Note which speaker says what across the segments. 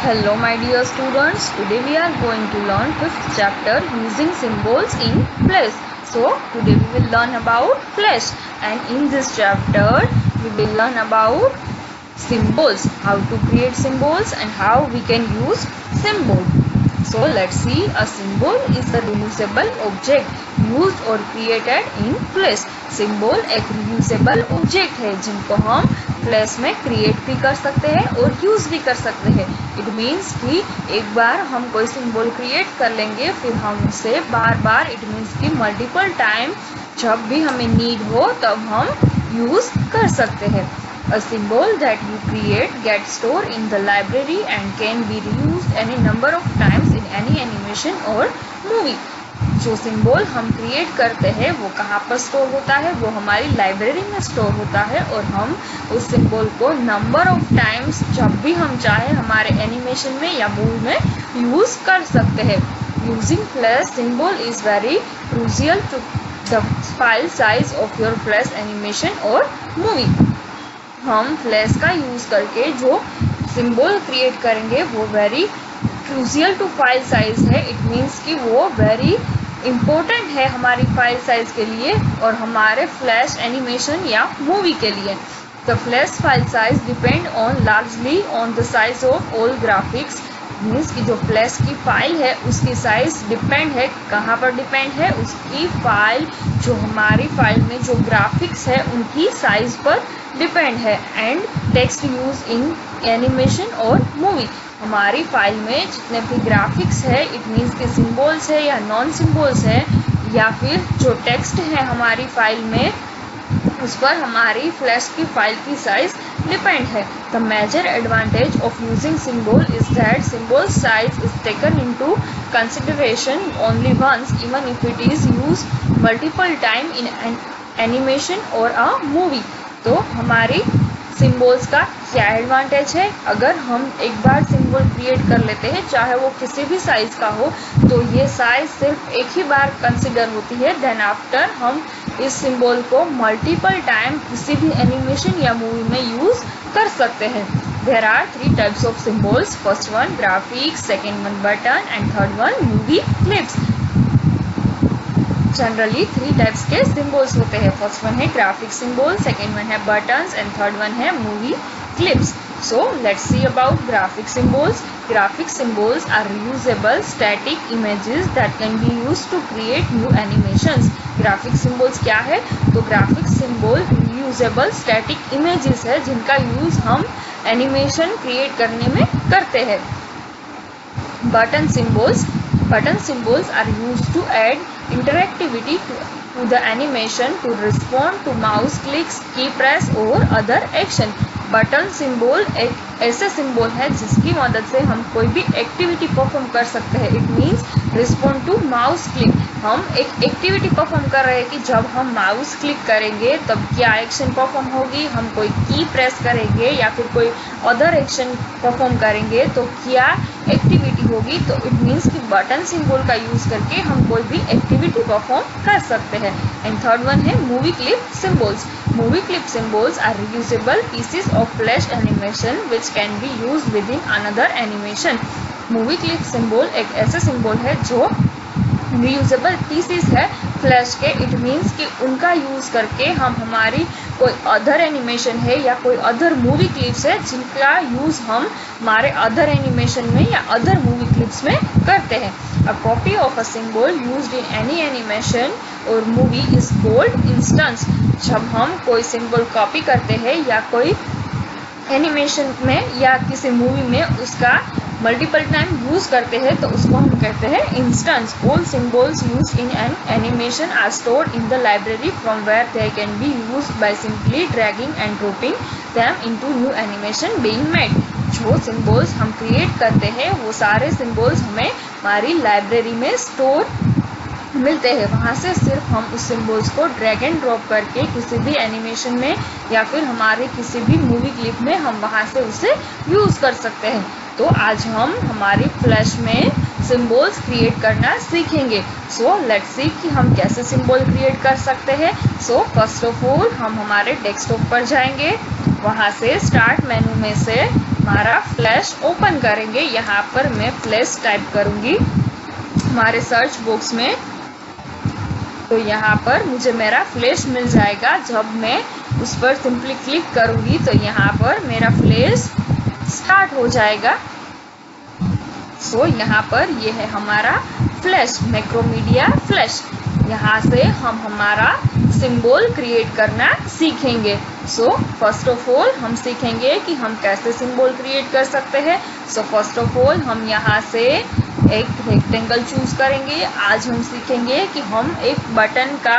Speaker 1: Hello my dear students, today we are going to learn 5th chapter using symbols in Flash. So today we will learn about Flash, and in this chapter we will learn about symbols, how to create symbols and how we can use symbol. So let's see, a symbol is a reusable object used or created in Flash. Symbol एक reusable object है जिनको हम flash में create भी कर सकते हैं और यूज भी कर सकते हैं. इट मीन्स कि एक बार हम कोई सिंबल क्रिएट कर लेंगे, फिर हम उसे बार बार, इट मीन्स कि मल्टीपल टाइम जब भी हमें नीड हो तब हम यूज कर सकते हैं. A symbol that you create gets stored in the library and can be reused any number of times in any animation or movie. जो सिंबल हम क्रिएट करते हैं वो कहाँ पर स्टोर होता है? वो हमारी लाइब्रेरी में स्टोर होता है और हम उस सिंबल को नंबर ऑफ टाइम्स जब भी हम चाहे हमारे एनिमेशन में या मूवी में यूज कर सकते हैं. Using flash symbol is very crucial to the file size of your flash animation or movie. हम फ्लैश का यूज करके जो सिंबल क्रिएट करेंगे वो very crucial to file size है. इट मीन्स कि वो वेरी इम्पोर्टेंट है हमारी फाइल साइज के लिए और हमारे फ्लैश एनिमेशन या मूवी के लिए. The flash file size depend on largely on the size of all graphics. Means कि जो फ्लैश की फाइल है उसकी साइज डिपेंड है. कहाँ पर डिपेंड है? उसकी फाइल, जो हमारी फाइल में जो ग्राफिक्स है उनकी साइज पर डिपेंड है. And text use in animation or movie. हमारी फाइल में जितने भी ग्राफिक्स है, इट मीन्स के सिंबल्स है या नॉन सिंबल्स है या फिर जो टेक्स्ट है हमारी फाइल में, उस पर हमारी फ्लैश की फाइल की साइज डिपेंड है. The major advantage of using symbol is that symbol size is taken into consideration only once, even if it is use multiple time in an animation or a movie. तो हमारी symbols का क्या advantage है? अगर हम एक बार symbol create कर लेते हैं, चाहे वो किसी भी साइज का हो, तो ये साइज सिर्फ एक ही बार कंसिडर होती है. देन आफ्टर हम इस सिंबल को मल्टीपल टाइम किसी भी एनिमेशन या मूवी में यूज कर सकते हैं. There are 3 types of symbols. First one graphics, second one button and third one movie clips. Generally 3 types के सिंबल्स होते हैं. फर्स्ट वन है ग्राफिक सिंबल, सेकेंड वन है बटन्स एंड थर्ड वन है movie clips. So let's see about graphic symbols. Graphic symbols are reusable static images that can be used to create new animations. Graphic symbols क्या है? तो graphic symbol reusable static images है जिनका use हम animation create करने में करते हैं. Button symbols are used to add interactivity to the animation to respond to mouse clicks, key press or other action. Button symbol एक ऐसे सिंबल है जिसकी मदद से हम कोई भी एक्टिविटी परफॉर्म कर सकते हैं. It means respond to mouse click. हम एक एक्टिविटी परफॉर्म कर रहे हैं कि जब हम माउस क्लिक करेंगे तब क्या एक्शन परफॉर्म होगी, हम कोई की प्रेस करेंगे या फिर कोई अदर एक्शन परफॉर्म करेंगे तो क्या एक्टिविटी होगी. तो इट मीन्स कि बटन सिंबल का यूज करके हम कोई भी एक्टिविटी परफॉर्म कर सकते हैं. एंड थर्ड वन है movie clip symbols. Movie clip symbols are reusable pieces of flash animation which can be use within another animation. Movie clip symbol एक ऐसे सिंबल है जो रियूजेबल पीसेस है flash के. इट मीन्स कि उनका use करके हम हमारी कोई अदर एनिमेशन है या कोई अदर मूवी क्लिप्स है जिनका यूज हम हमारे अदर एनिमेशन में या अदर मूवी क्लिप्स में करते हैं. A copy of a symbol used in any animation or movie is called instance. जब हम कोई सिंबल कॉपी करते हैं या कोई एनिमेशन में या किसी मूवी में उसका मल्टीपल टाइम यूज करते हैं तो उसको हम कहते हैं instance. All symbols used in an animation are stored in the library from where they can be used by simply dragging and dropping them into new animation being made. जो symbols हम create करते हैं वो सारे symbols हमें हमारी library में store मिलते हैं. वहाँ से सिर्फ हम उस सिंबल्स को ड्रैग एंड ड्रॉप करके किसी भी एनिमेशन में या फिर हमारे किसी भी मूवी क्लिप में हम वहाँ से उसे यूज़ कर सकते हैं. तो आज हम हमारी फ्लैश में सिंबल्स क्रिएट करना सीखेंगे. सो लेट्स सी कि हम कैसे सिंबल क्रिएट कर सकते हैं. सो फर्स्ट ऑफ ऑल हम हमारे डेस्कटॉप पर जाएंगे. वहाँ से स्टार्ट मेनू में से हमारा फ्लैश ओपन करेंगे। यहाँ पर मैं फ्लैश टाइप करूँगी हमारे सर्च बॉक्स में, तो यहाँ पर मुझे मेरा फ्लैश मिल जाएगा। जब मैं उस पर सिंपली क्लिक करूँगी तो यहाँ पर मेरा फ्लैश स्टार्ट हो जाएगा। सो यहाँ पर ये है हमारा फ्लैश, मैक्रोमीडिया फ्लैश। यहाँ से हम हमारा सिंबल क्रिएट करना सीखेंगे। सो फर्स्ट ऑफ ऑल हम सीखेंगे कि हम कैसे सिंबल क्रिएट कर सकते हैं। सो फर्स्ट ऑफ ऑल हम यहाँ से एक रेक्टेंगल चूज करेंगे। आज हम सीखेंगे कि हम एक बटन का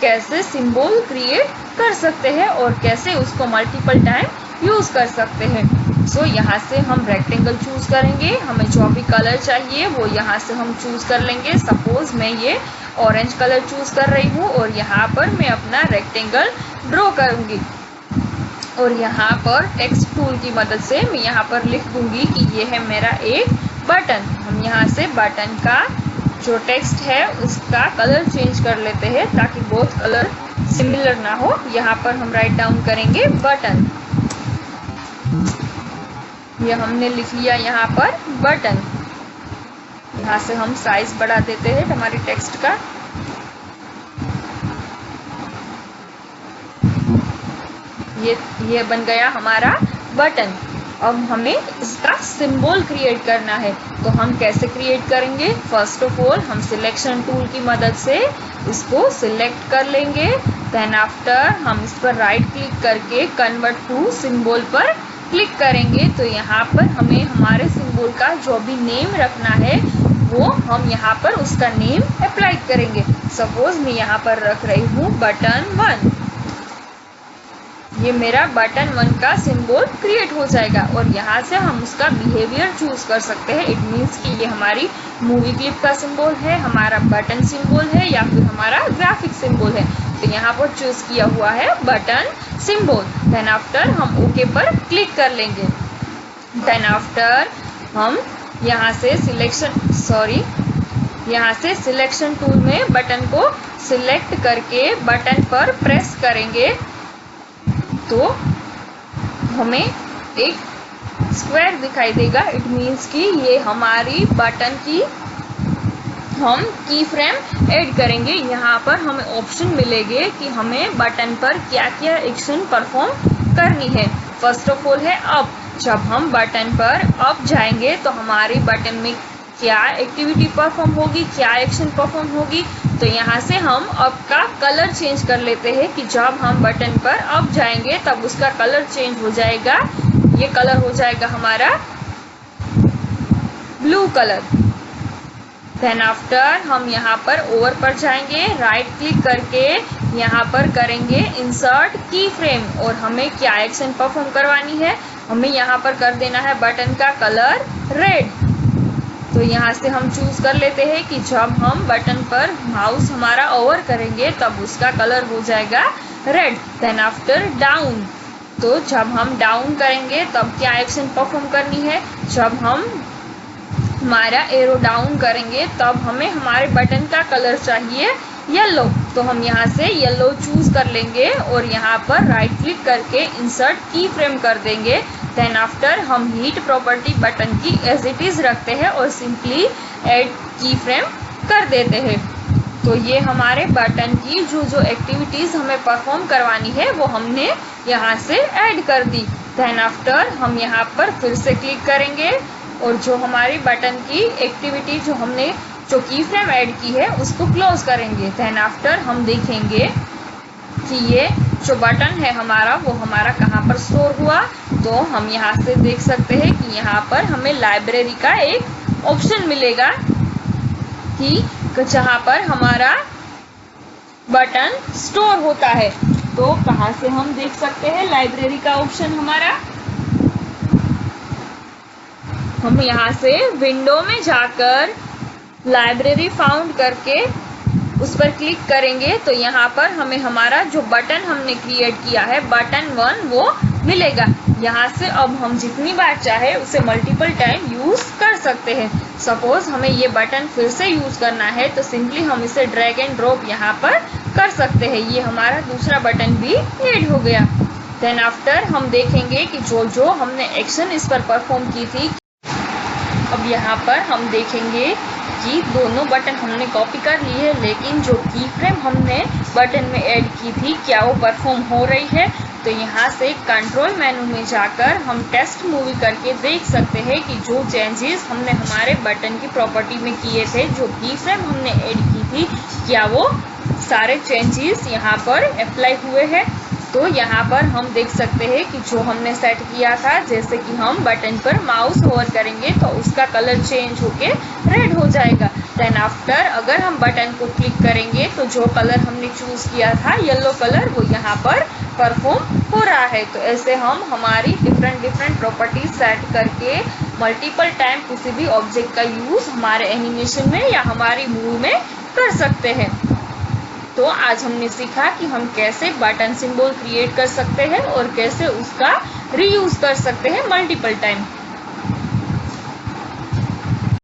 Speaker 1: कैसे सिंबल क्रिएट कर सकते हैं और कैसे उसको मल्टीपल टाइम यूज कर सकते हैं। सो यहाँ से हम रेक्टेंगल चूज करेंगे। हमें जो भी कलर चाहिए वो यहाँ से हम चूज कर लेंगे। सपोज मैं ये ऑरेंज कलर चूज कर रही हूँ और यहाँ पर मैं अपना रेक्टेंगल ड्रॉ करूँगी और यहाँ पर टेक्स्ट टूल की मदद से मैं यहाँ पर लिख दूंगी कि ये है मेरा एक बटन। हम यहाँ से बटन का जो टेक्स्ट है उसका कलर चेंज कर लेते हैं ताकि बोथ कलर सिमिलर ना हो। यहाँ पर हम राइट डाउन करेंगे बटन। ये हमने लिख लिया यहाँ पर बटन। यहाँ से हम साइज बढ़ा देते हैं हमारी टेक्स्ट का। ये बन गया हमारा बटन। अब हमें इसका सिंबल क्रिएट करना है, तो हम कैसे क्रिएट करेंगे? फर्स्ट ऑफ ऑल हम सिलेक्शन टूल की मदद से इसको सिलेक्ट कर लेंगे। देन आफ्टर हम इस पर राइट क्लिक करके कन्वर्ट टू सिंबल पर क्लिक करेंगे। तो यहाँ पर हमें हमारे सिंबल का जो भी नेम रखना है वो हम यहाँ पर उसका नेम अप्लाई करेंगे। सपोज मैं यहाँ पर रख रही हूँ बटन 1। ये मेरा बटन 1 का सिंबल क्रिएट हो जाएगा और यहाँ से हम उसका बिहेवियर चूज कर सकते हैं। इट मीन्स कि ये हमारी मूवी क्लिप का सिंबल है, हमारा बटन सिंबल है या फिर हमारा ग्राफिक सिंबल है। तो यहाँ पर चूज किया हुआ है बटन सिंबल। देन आफ्टर हम ओके पर क्लिक कर लेंगे। देन आफ्टर हम यहाँ से सिलेक्शन टूल में बटन को सिलेक्ट करके बटन पर प्रेस करेंगे तो हमें एक स्क्वायर दिखाई देगा। इट मीन्स कि ये हमारी बटन की हम की फ्रेम ऐड करेंगे। यहाँ पर हमें ऑप्शन मिलेंगे कि हमें बटन पर क्या क्या एक्शन परफॉर्म करनी है। फर्स्ट ऑफ ऑल है अप। जब हम बटन पर अप जाएंगे तो हमारी बटन में क्या एक्टिविटी परफॉर्म होगी, क्या एक्शन परफॉर्म होगी। तो यहाँ से हम अप का कलर चेंज कर लेते हैं कि जब हम बटन पर अप जाएंगे तब उसका कलर चेंज हो जाएगा। ये कलर हो जाएगा हमारा ब्लू कलर। देन आफ्टर हम यहाँ पर ओवर पर जाएंगे, राइट क्लिक करके यहाँ पर करेंगे इंसर्ट की फ्रेम और हमें क्या एक्शन परफॉर्म करवानी है, हमें यहाँ पर कर देना है बटन का कलर रेड। तो यहाँ से हम चूज कर लेते हैं कि जब हम बटन पर माउस हमारा ओवर करेंगे तब उसका कलर हो जाएगा रेड। Then after down. तो जब हम डाउन करेंगे तब क्या एक्शन परफॉर्म करनी है, जब हम हमारा एरो डाउन करेंगे तब हमें हमारे बटन का कलर चाहिए येलो। तो हम यहाँ से येलो चूज कर लेंगे और यहाँ पर राइट क्लिक करके इंसर्ट की फ्रेम कर देंगे। देन आफ्टर हम हीट प्रॉपर्टी बटन की एज इट इज रखते हैं और सिंपली ऐड की फ्रेम कर देते हैं। तो ये हमारे बटन की जो एक्टिविटीज हमें परफॉर्म करवानी है वो हमने यहाँ से ऐड कर दी। देन आफ्टर हम यहाँ पर फिर से क्लिक करेंगे और जो हमारी बटन की एक्टिविटी जो हमने जो की फ्रेम ऐड की है उसको क्लोज करेंगे। देन आफ्टर हम देखेंगे कि ये जो बटन है हमारा वो हमारा कहाँ पर स्टोर हुआ। तो हम यहाँ से देख सकते हैं कि यहाँ पर हमें लाइब्रेरी का एक ऑप्शन मिलेगा कि जहाँ पर हमारा बटन स्टोर होता है। तो कहाँ से हम देख सकते हैं लाइब्रेरी का ऑप्शन हमारा, हम यहाँ से विंडो में जाकर लाइब्रेरी फाउंड करके उस पर क्लिक करेंगे तो यहाँ पर हमें हमारा जो बटन हमने क्रिएट किया है बटन 1 वो मिलेगा। यहाँ से अब हम जितनी बार चाहे उसे मल्टीपल टाइम यूज कर सकते हैं। सपोज हमें ये बटन फिर से यूज करना है तो सिंपली हम इसे ड्रैग एंड ड्रॉप यहाँ पर कर सकते हैं। ये हमारा दूसरा बटन भी ऐड हो गया। देन आफ्टर हम देखेंगे कि जो हमने एक्शन इस पर परफॉर्म की थी। अब यहाँ पर हम देखेंगे कि दोनों बटन हमने कॉपी कर ली है, लेकिन जो की फ्रेम हमने बटन में ऐड की थी क्या वो परफॉर्म हो रही है। तो यहाँ से कंट्रोल मेनू में जाकर हम टेस्ट मूवी करके देख सकते हैं कि जो चेंजेस हमने हमारे बटन की प्रॉपर्टी में किए थे, जो की फ्रेम हमने ऐड की थी, क्या वो सारे चेंजेस यहाँ पर अप्लाई हुए हैं। तो यहाँ पर हम देख सकते हैं कि जो हमने सेट किया था, जैसे कि हम बटन पर माउस होवर करेंगे तो उसका कलर चेंज होके रेड हो जाएगा। देन आफ्टर अगर हम बटन को क्लिक करेंगे तो जो कलर हमने चूज किया था येलो कलर, वो यहाँ पर परफॉर्म हो रहा है। तो ऐसे हम हमारी डिफरेंट प्रॉपर्टीज सेट करके मल्टीपल टाइम किसी भी ऑब्जेक्ट का यूज हमारे एनिमेशन में या हमारी मूवी में कर सकते हैं। तो आज हमने सीखा कि हम कैसे बटन सिंबल क्रिएट कर सकते हैं और कैसे उसका रीयूज कर सकते हैं मल्टीपल टाइम।